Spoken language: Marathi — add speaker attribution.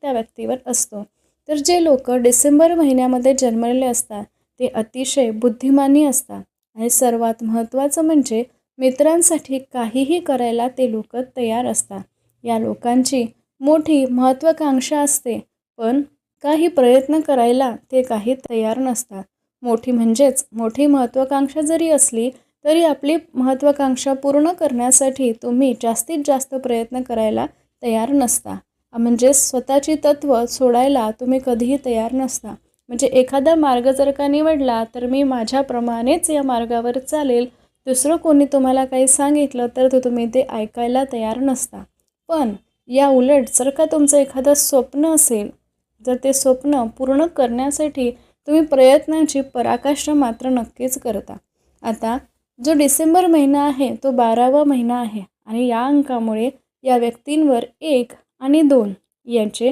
Speaker 1: त्या व्यक्तीवर असतो. तर जे लोक डिसेंबर महिन्यामध्ये जन्मलेले असतात ते अतिशय बुद्धिमानी असतात आणि सर्वात महत्त्वाचं म्हणजे मित्रांसाठी काहीही करायला ते लोक तयार असतात. या लोकांची मोठी महत्त्वाकांक्षा असते, पण काही प्रयत्न करायला ते काही तयार नसतात. मोठी महत्त्वाकांक्षा जरी असली तरी आपली महत्त्वाकांक्षा पूर्ण करण्यासाठी तुम्ही जास्तीत जास्त प्रयत्न करायला तयार नसता. म्हणजे स्वतःची तत्त्व सोडायला तुम्ही कधीही तयार नसता. म्हणजे एखादा मार्ग जर का निवडला तर मी माझ्याप्रमाणेच या मार्गावर चालेल, दुसरं कोणी तुम्हाला काही सांगितलं तर तुम्ही ते ऐकायला तयार नसता. पण या उलट जर का तुमचं एखादं स्वप्न असेल, जर ते स्वप्न पूर्ण करण्यासाठी तुम्ही प्रयत्नांची पराकाष्ठा मात्र नक्कीच करता. आता जो डिसेंबर महिना आहे तो 12वा महिना आहे आणि या अंकामुळे या व्यक्तींवर 1 आणि 2 यांचे